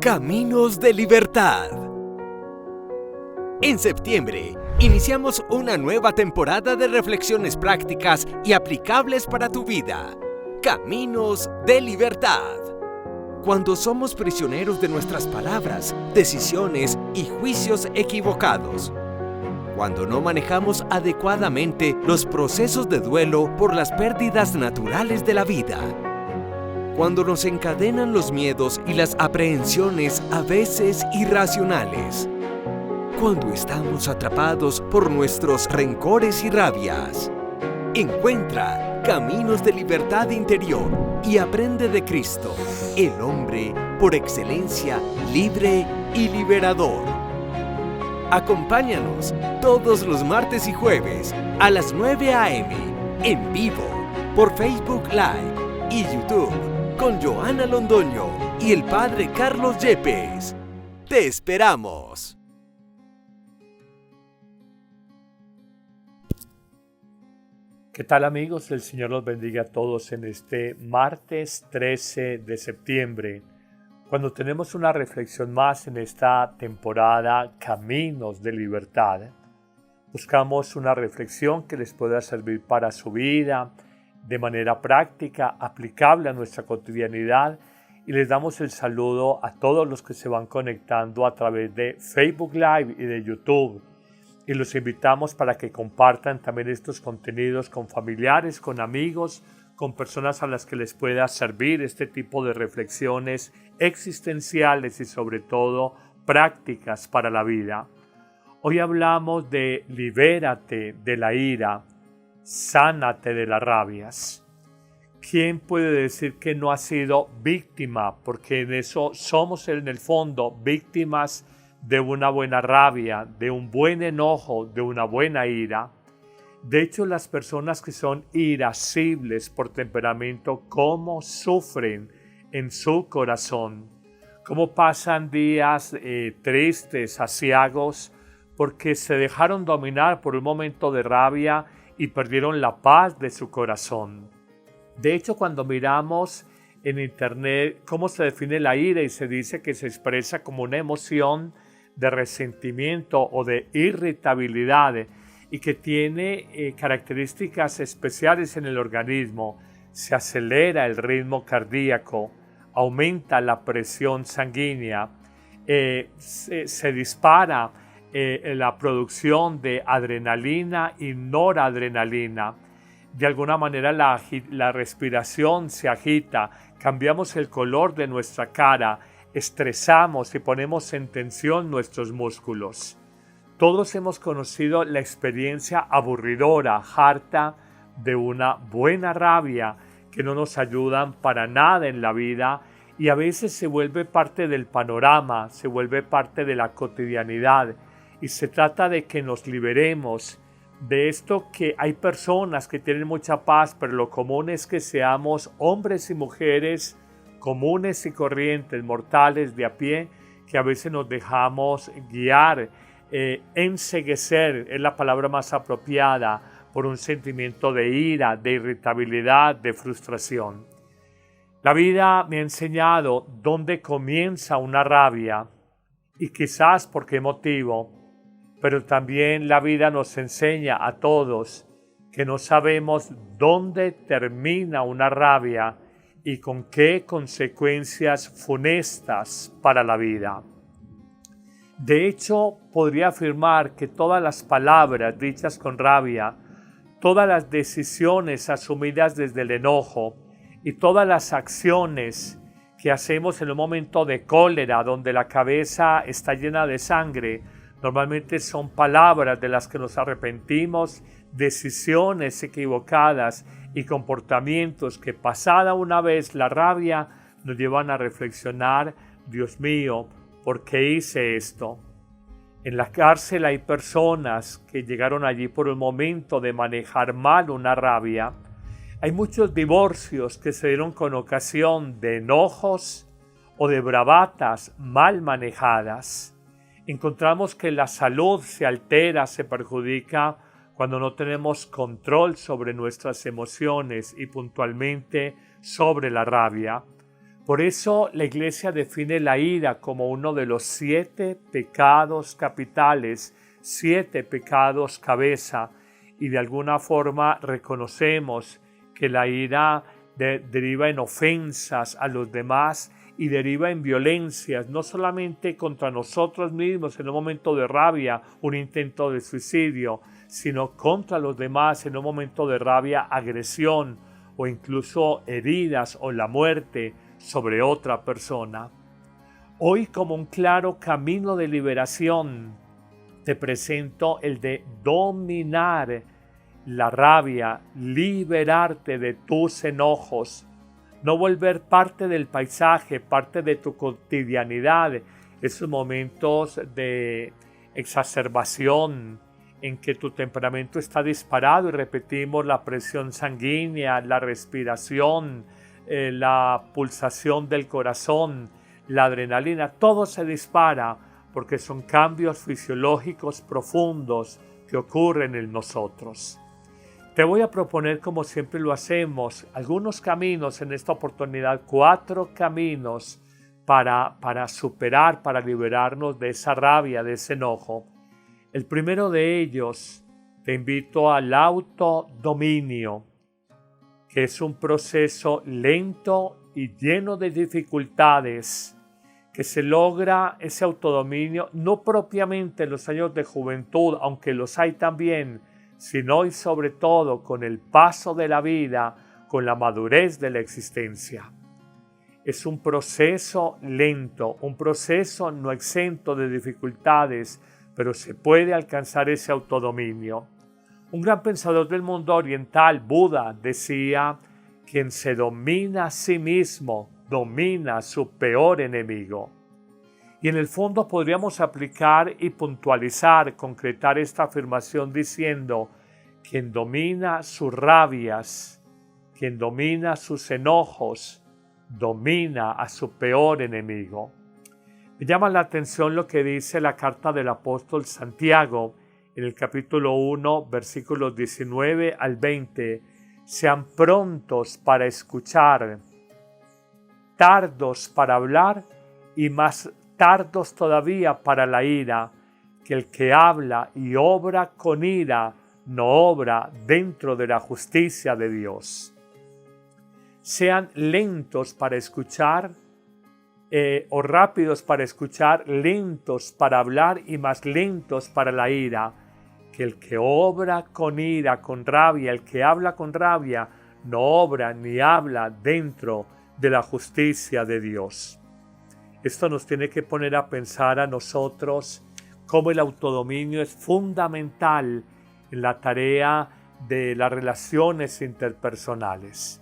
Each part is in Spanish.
Caminos de Libertad. En septiembre, iniciamos una nueva temporada de reflexiones prácticas y aplicables para tu vida. Caminos de Libertad. Cuando somos prisioneros de nuestras palabras, decisiones y juicios equivocados. Cuando no manejamos adecuadamente los procesos de duelo por las pérdidas naturales de la vida. Cuando nos encadenan los miedos y las aprehensiones a veces irracionales. Cuando estamos atrapados por nuestros rencores y rabias. Encuentra caminos de libertad interior y aprende de Cristo, el hombre por excelencia libre y liberador. Acompáñanos todos los martes y jueves a las 9 a.m. en vivo por Facebook Live y YouTube con Joana Londoño y el Padre Carlos Yepes. ¡Te esperamos! ¿Qué tal, amigos? El Señor los bendiga a todos en este martes 13 de septiembre, cuando tenemos una reflexión más en esta temporada Caminos de Libertad. Buscamos una reflexión que les pueda servir para su vida, de manera práctica, aplicable a nuestra cotidianidad, y les damos el saludo a todos los que se van conectando a través de Facebook Live y de YouTube. Y los invitamos para que compartan también estos contenidos con familiares, con amigos, con personas a las que les pueda servir este tipo de reflexiones existenciales y sobre todo prácticas para la vida. Hoy hablamos de libérate de la ira, sánate de las rabias. ¿Quién puede decir que no ha sido víctima? Porque en eso somos en el fondo víctimas de una buena rabia, de un buen enojo, de una buena ira. De hecho, las personas que son irascibles por temperamento, ¿cómo sufren en su corazón? ¿Cómo pasan días tristes, aciagos, porque se dejaron dominar por un momento de rabia y perdieron la paz de su corazón? De hecho, cuando miramos en internet cómo se define la ira y se dice que se expresa como una emoción de resentimiento o de irritabilidad y que tiene características especiales en el organismo, se acelera el ritmo cardíaco, aumenta la presión sanguínea, se dispara la producción de adrenalina y noradrenalina. De alguna manera la respiración se agita, cambiamos el color de nuestra cara, estresamos y ponemos en tensión nuestros músculos. Todos hemos conocido la experiencia aburridora, harta de una buena rabia que no nos ayudan para nada en la vida y a veces se vuelve parte del panorama, se vuelve parte de la cotidianidad y se trata de que nos liberemos de esto, que hay personas que tienen mucha paz, pero lo común es que seamos hombres y mujeres comunes y corrientes, mortales de a pie, que a veces nos dejamos guiar, enceguecer es la palabra más apropiada, por un sentimiento de ira, de irritabilidad, de frustración. La vida me ha enseñado dónde comienza una rabia y quizás por qué motivo, pero también la vida nos enseña a todos que no sabemos dónde termina una rabia y con qué consecuencias funestas para la vida. De hecho, podría afirmar que todas las palabras dichas con rabia, todas las decisiones asumidas desde el enojo y todas las acciones que hacemos en un momento de cólera, donde la cabeza está llena de sangre, normalmente son palabras de las que nos arrepentimos, decisiones equivocadas y comportamientos que, pasada una vez la rabia, nos llevan a reflexionar: Dios mío, ¿por qué hice esto? En la cárcel hay personas que llegaron allí por un momento de manejar mal una rabia. Hay muchos divorcios que se dieron con ocasión de enojos o de bravatas mal manejadas. Encontramos que la salud se altera, se perjudica cuando no tenemos control sobre nuestras emociones y puntualmente sobre la rabia. Por eso la Iglesia define la ira como uno de los 7 pecados capitales, 7 pecados cabeza, y de alguna forma reconocemos que la ira deriva en ofensas a los demás y deriva en violencias, no solamente contra nosotros mismos en un momento de rabia, un intento de suicidio, sino contra los demás en un momento de rabia, agresión o incluso heridas o la muerte sobre otra persona. Hoy, como un claro camino de liberación, te presento el de dominar la rabia, liberarte de tus enojos, no volver parte del paisaje, parte de tu cotidianidad, esos momentos de exacerbación en que tu temperamento está disparado y repetimos la presión sanguínea, la respiración, la pulsación del corazón, la adrenalina, todo se dispara porque son cambios fisiológicos profundos que ocurren en nosotros. Te voy a proponer, como siempre lo hacemos, algunos caminos en esta oportunidad, 4 caminos para superar, para liberarnos de esa rabia, de ese enojo. El primero de ellos, te invito al autodominio, que es un proceso lento y lleno de dificultades, que se logra ese autodominio no propiamente en los años de juventud, aunque los hay también, sino y sobre todo con el paso de la vida, con la madurez de la existencia. Es un proceso lento, un proceso no exento de dificultades, pero se puede alcanzar ese autodominio. Un gran pensador del mundo oriental, Buda, decía: quien se domina a sí mismo, domina a su peor enemigo. Y en el fondo podríamos aplicar y puntualizar, concretar esta afirmación diciendo: quien domina sus rabias, quien domina sus enojos, domina a su peor enemigo. Me llama la atención lo que dice la carta del apóstol Santiago en el capítulo 1, versículos 19 al 20. Sean prontos para escuchar, tardos para hablar y más tardos todavía para la ira, que el que habla y obra con ira no obra dentro de la justicia de Dios. Sean lentos para escuchar o rápidos para escuchar, lentos para hablar y más lentos para la ira, que el que obra con ira, con rabia, el que habla con rabia, no obra ni habla dentro de la justicia de Dios. Esto nos tiene que poner a pensar a nosotros cómo el autodominio es fundamental en la tarea de las relaciones interpersonales.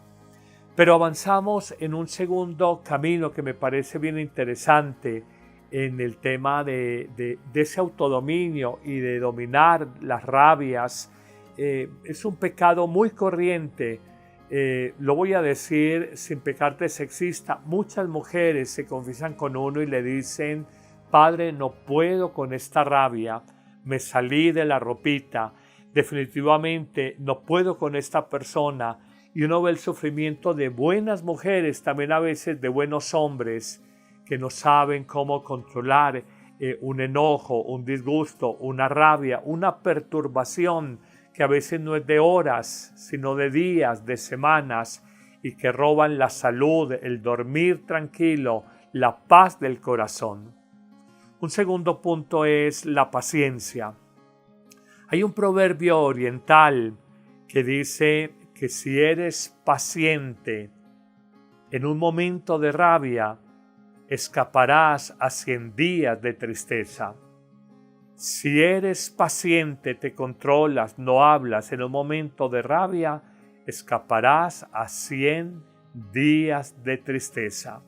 Pero avanzamos en un segundo camino que me parece bien interesante en el tema de ese autodominio y de dominar las rabias. Es un pecado muy corriente. Lo voy a decir sin pecarte sexista. Muchas mujeres se confiesan con uno y le dicen: Padre, no puedo con esta rabia, me salí de la ropita, definitivamente no puedo con esta persona. Y uno ve el sufrimiento de buenas mujeres, también a veces de buenos hombres, que no saben cómo controlar un enojo, un disgusto, una rabia, una perturbación que a veces no es de horas, sino de días, de semanas, y que roban la salud, el dormir tranquilo, la paz del corazón. Un segundo punto es la paciencia. Hay un proverbio oriental que dice que si eres paciente en un momento de rabia, escaparás a 100 días de tristeza. Si eres paciente, te controlas, no hablas en un momento de rabia, escaparás a 100 días de tristeza.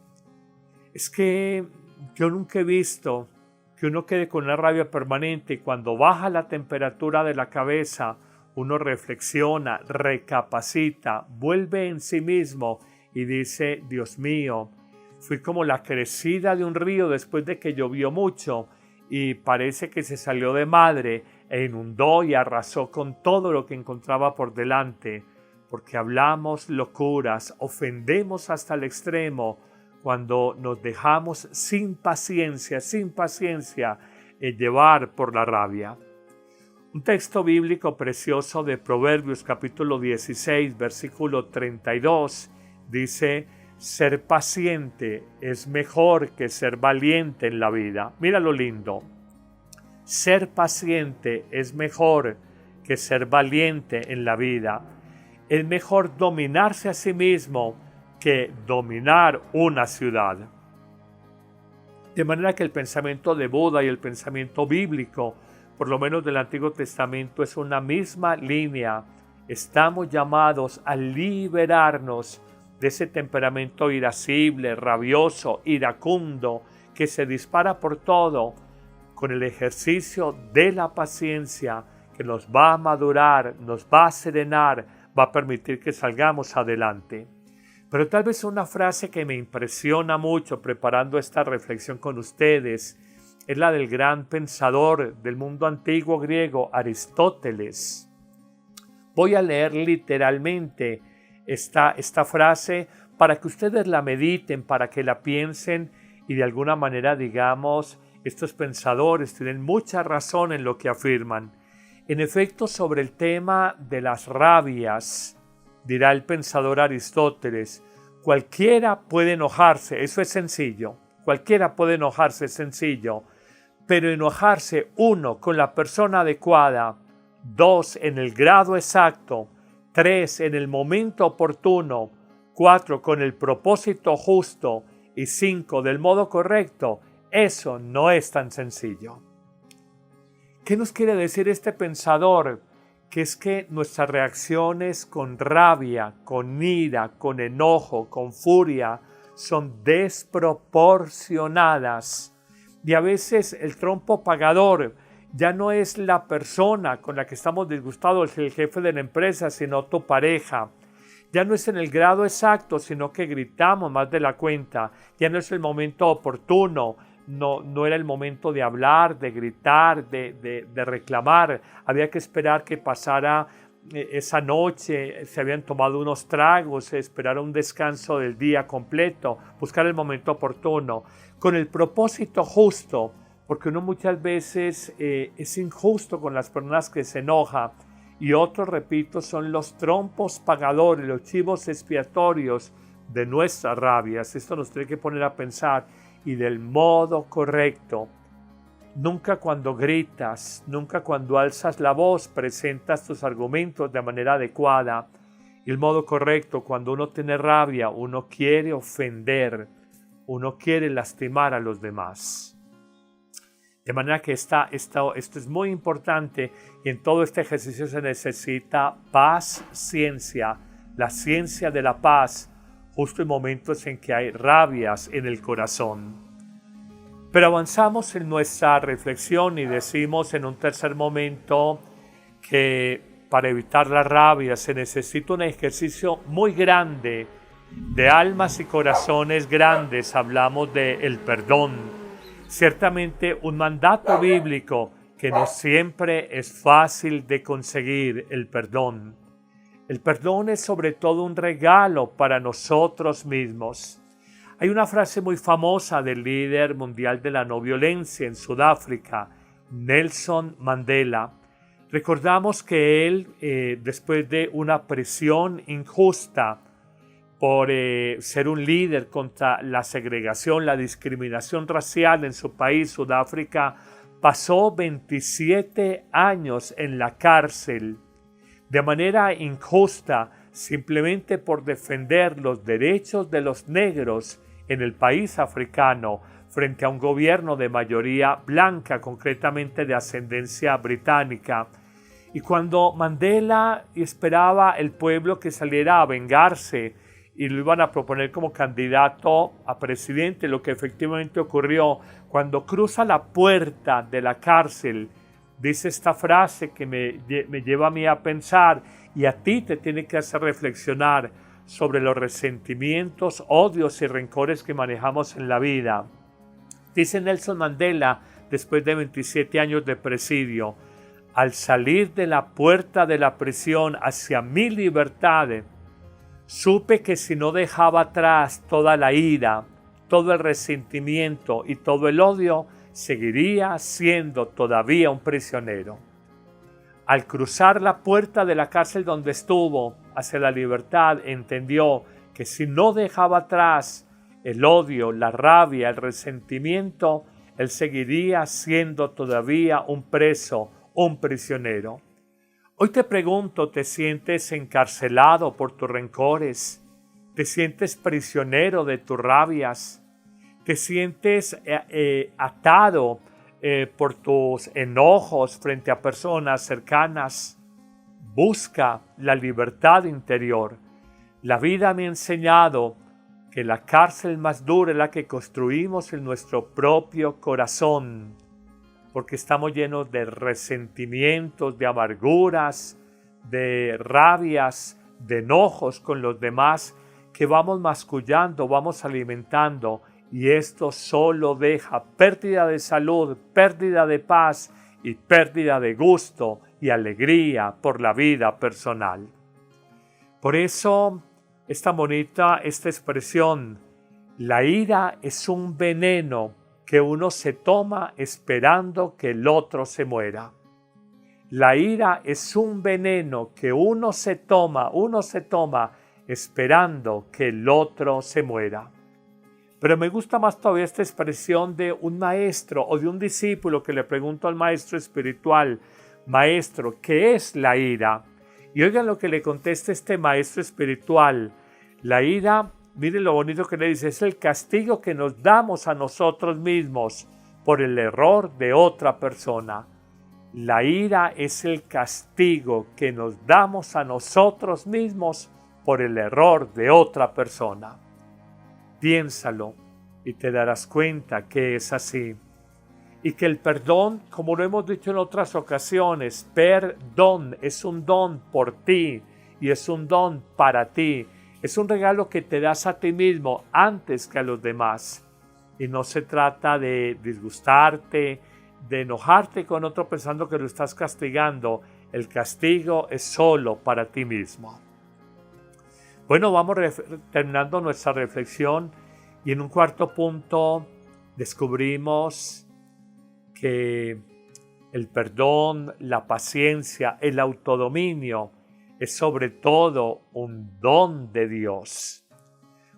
Es que yo nunca he visto que uno quede con una rabia permanente y cuando baja la temperatura de la cabeza, uno reflexiona, recapacita, vuelve en sí mismo y dice: Dios mío, fui como la crecida de un río después de que llovió mucho y parece que se salió de madre e inundó y arrasó con todo lo que encontraba por delante, porque hablamos locuras, ofendemos hasta el extremo cuando nos dejamos sin paciencia, llevar por la rabia. Un texto bíblico precioso de Proverbios capítulo 16, versículo 32, dice: ser paciente es mejor que ser valiente en la vida. Mira lo lindo. Ser paciente es mejor que ser valiente en la vida. Es mejor dominarse a sí mismo que dominar una ciudad. De manera que el pensamiento de Buda y el pensamiento bíblico, por lo menos del Antiguo Testamento, es una misma línea. Estamos llamados a liberarnos de ese temperamento irascible, rabioso, iracundo, que se dispara por todo, con el ejercicio de la paciencia que nos va a madurar, nos va a serenar, va a permitir que salgamos adelante. Pero tal vez una frase que me impresiona mucho preparando esta reflexión con ustedes es la del gran pensador del mundo antiguo griego, Aristóteles. Voy a leer literalmente esta frase para que ustedes la mediten, para que la piensen y de alguna manera, digamos, estos pensadores tienen mucha razón en lo que afirman. En efecto, sobre el tema de las rabias, dirá el pensador Aristóteles, cualquiera puede enojarse, eso es sencillo, cualquiera puede enojarse, es sencillo, pero enojarse, 1, con la persona adecuada, 2, en el grado exacto, 3, en el momento oportuno, 4, con el propósito justo y 5, del modo correcto, eso no es tan sencillo. ¿Qué nos quiere decir este pensador? Que es que nuestras reacciones con rabia, con ira, con enojo, con furia, son desproporcionadas. Y a veces el trompo pagador ya no es la persona con la que estamos disgustados, el jefe de la empresa, sino tu pareja. Ya no es en el grado exacto, sino que gritamos más de la cuenta. Ya no es el momento oportuno. No era el momento de hablar, de gritar, de reclamar. Había que esperar que pasara esa noche, se habían tomado unos tragos, esperar un descanso del día completo, buscar el momento oportuno, con el propósito justo, porque uno muchas veces es injusto con las personas que se enoja, y otros, repito, son los trompos pagadores, los chivos expiatorios de nuestras rabias. Esto nos tiene que poner a pensar, y del modo correcto. Nunca cuando gritas, nunca cuando alzas la voz, presentas tus argumentos de manera adecuada. Y el modo correcto, cuando uno tiene rabia, uno quiere ofender, uno quiere lastimar a los demás. De manera que esto es muy importante, y en todo este ejercicio se necesita paciencia, la ciencia de la paz, justo en momentos en que hay rabias en el corazón. Pero avanzamos en nuestra reflexión y decimos en un tercer momento que para evitar la rabia se necesita un ejercicio muy grande de almas y corazones grandes. Hablamos del perdón. Ciertamente un mandato bíblico que no siempre es fácil de conseguir, el perdón. El perdón es sobre todo un regalo para nosotros mismos. Hay una frase muy famosa del líder mundial de la no violencia en Sudáfrica, Nelson Mandela. Recordamos que él, después de una prisión injusta por ser un líder contra la segregación, la discriminación racial en su país, Sudáfrica, pasó 27 años en la cárcel de manera injusta, simplemente por defender los derechos de los negros en el país africano frente a un gobierno de mayoría blanca, concretamente de ascendencia británica. Y cuando Mandela esperaba el pueblo que saliera a vengarse y lo iban a proponer como candidato a presidente, lo que efectivamente ocurrió, cuando cruza la puerta de la cárcel, dice esta frase que me lleva a mí a pensar, y a ti te tiene que hacer reflexionar sobre los resentimientos, odios y rencores que manejamos en la vida. Dice Nelson Mandela, después de 27 años de presidio: al salir de la puerta de la prisión hacia mi libertad, supe que si no dejaba atrás toda la ira, todo el resentimiento y todo el odio, seguiría siendo todavía un prisionero. Al cruzar la puerta de la cárcel donde estuvo hacia la libertad, entendió que si no dejaba atrás el odio, la rabia, el resentimiento, él seguiría siendo todavía un preso, un prisionero. Hoy te pregunto, ¿te sientes encarcelado por tus rencores? ¿Te sientes prisionero de tus rabias? ¿Te sientes atado por tus enojos frente a personas cercanas? Busca la libertad interior. La vida me ha enseñado que la cárcel más dura es la que construimos en nuestro propio corazón, porque estamos llenos de resentimientos, de amarguras, de rabias, de enojos con los demás que vamos mascullando, vamos alimentando, y esto solo deja pérdida de salud, pérdida de paz y pérdida de gusto y alegría por la vida personal. Por eso, esta expresión, la ira es un veneno que uno se toma esperando que el otro se muera. La ira es un veneno que uno se toma esperando que el otro se muera. Pero me gusta más todavía esta expresión de un maestro o de un discípulo que le pregunta al maestro espiritual: Maestro, ¿qué es la ira? Y oigan lo que le contesta este maestro espiritual. La ira, miren lo bonito que le dice, es el castigo que nos damos a nosotros mismos por el error de otra persona. La ira es el castigo que nos damos a nosotros mismos por el error de otra persona. Piénsalo y te darás cuenta que es así. Y que el perdón, como lo hemos dicho en otras ocasiones, perdón es un don por ti y es un don para ti. Es un regalo que te das a ti mismo antes que a los demás. Y no se trata de disgustarte, de enojarte con otro pensando que lo estás castigando. El castigo es solo para ti mismo. Bueno, vamos terminando nuestra reflexión y en un cuarto punto descubrimos que el perdón, la paciencia, el autodominio es sobre todo un don de Dios.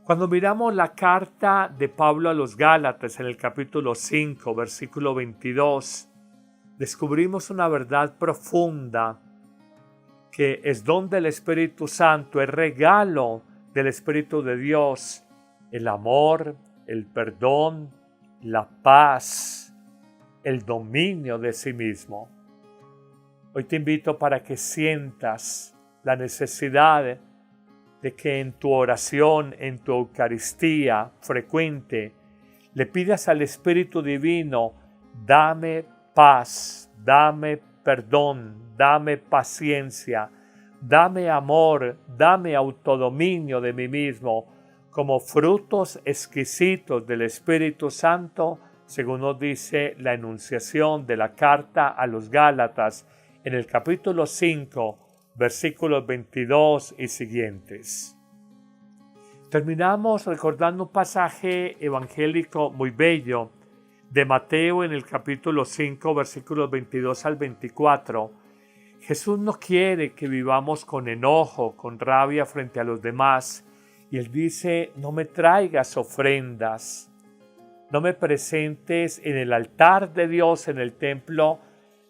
Cuando miramos la carta de Pablo a los Gálatas en el capítulo 5, versículo 22, descubrimos una verdad profunda que es don del Espíritu Santo, es regalo del Espíritu de Dios, el amor, el perdón, la paz, el dominio de sí mismo. Hoy te invito para que sientas la necesidad de que en tu oración, en tu Eucaristía frecuente, le pidas al Espíritu Divino: dame paz, dame perdón, dame paciencia, dame amor, dame autodominio de mí mismo, como frutos exquisitos del Espíritu Santo, según nos dice la enunciación de la carta a los Gálatas en el capítulo 5, versículos 22 y siguientes. Terminamos recordando un pasaje evangélico muy bello de Mateo en el capítulo 5, versículos 22 al 24. Jesús no quiere que vivamos con enojo, con rabia frente a los demás. Y Él dice: no me traigas ofrendas, no me presentes en el altar de Dios, en el templo,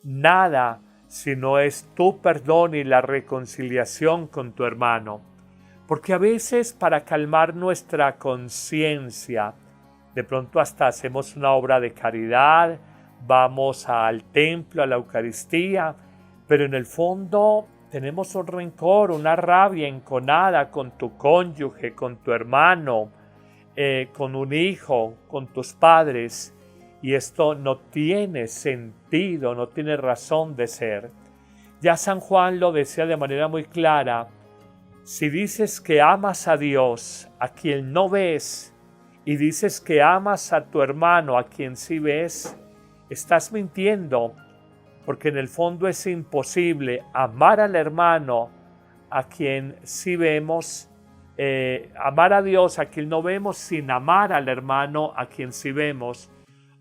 nada, sino es tu perdón y la reconciliación con tu hermano. Porque a veces, para calmar nuestra conciencia, de pronto hasta hacemos una obra de caridad, vamos al templo, a la Eucaristía, pero en el fondo tenemos un rencor, una rabia enconada con tu cónyuge, con tu hermano, con un hijo, con tus padres, y esto no tiene sentido, no tiene razón de ser. Ya San Juan lo decía de manera muy clara: si dices que amas a Dios, a quien no ves, y dices que amas a tu hermano, a quien sí ves, estás mintiendo, porque en el fondo es imposible amar al hermano, a quien sí vemos, amar a Dios a quien no vemos sin amar al hermano a quien sí vemos.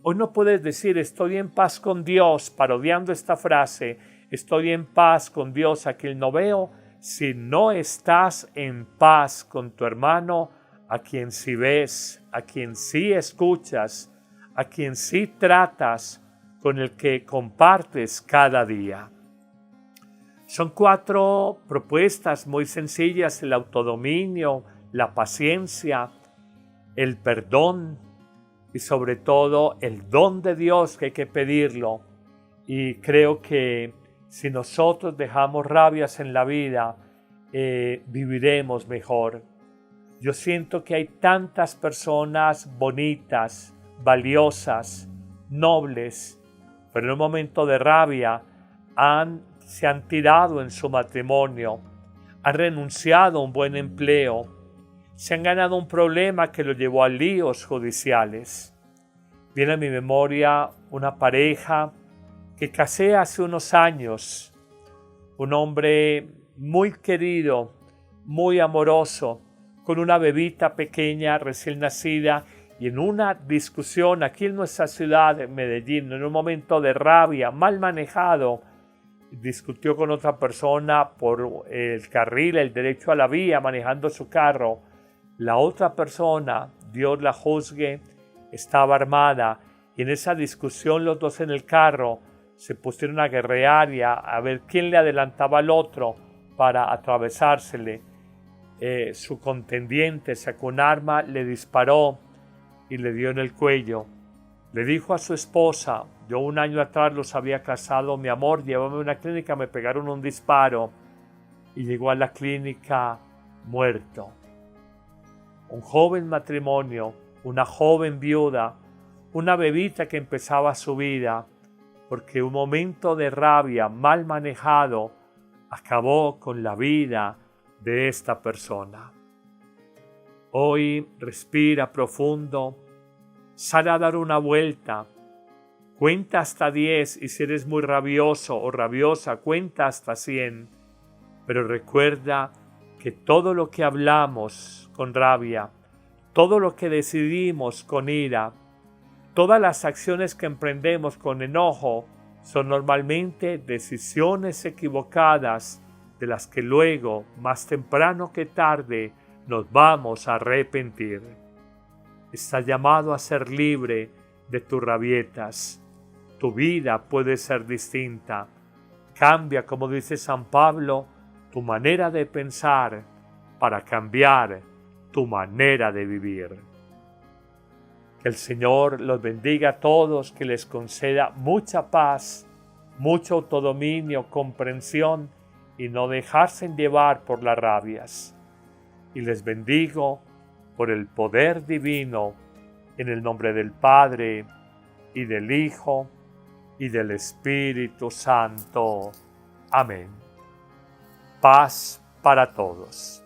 Hoy no puedes decir estoy en paz con Dios, parodiando esta frase, estoy en paz con Dios a quien no veo, si no estás en paz con tu hermano a quien sí ves, a quien sí escuchas, a quien sí tratas, con el que compartes cada día. Son 4 propuestas muy sencillas: el autodominio, la paciencia, el perdón y sobre todo el don de Dios, que hay que pedirlo. Y creo que si nosotros dejamos rabias en la vida, viviremos mejor. Yo siento que hay tantas personas bonitas, valiosas, nobles, pero en un momento de rabia se han tirado en su matrimonio, han renunciado a un buen empleo, se han ganado un problema que los llevó a líos judiciales. Viene a mi memoria una pareja que casé hace unos años, un hombre muy querido, muy amoroso, con una bebita pequeña recién nacida, y en una discusión aquí en nuestra ciudad, en Medellín, en un momento de rabia, mal manejado, discutió con otra persona por el carril, el derecho a la vía, manejando su carro. La otra persona, Dios la juzgue, estaba armada, y en esa discusión los dos en el carro se pusieron a guerrear y a ver quién le adelantaba al otro para atravesársele. Su contendiente sacó un arma, le disparó y le dio en el cuello. Le dijo a su esposa: yo un año atrás los había casado, mi amor, llévame a una clínica, me pegaron un disparo. Y llegó a la clínica muerto. Un joven matrimonio, una joven viuda, una bebita que empezaba su vida, porque un momento de rabia mal manejado acabó con la vida de esta persona. Hoy respira profundo, sal a dar una vuelta, cuenta hasta 10 y si eres muy rabioso o rabiosa, cuenta hasta 100. Pero recuerda que todo lo que hablamos con rabia, todo lo que decidimos con ira, todas las acciones que emprendemos con enojo son normalmente decisiones equivocadas de las que luego, más temprano que tarde, nos vamos a arrepentir. Estás llamado a ser libre de tus rabietas. Tu vida puede ser distinta. Cambia, como dice San Pablo, tu manera de pensar para cambiar tu manera de vivir. Que el Señor los bendiga a todos, que les conceda mucha paz, mucho autodominio, comprensión y no dejarse llevar por las rabias. Y les bendigo por el poder divino, en el nombre del Padre, y del Hijo, y del Espíritu Santo. Amén. Paz para todos.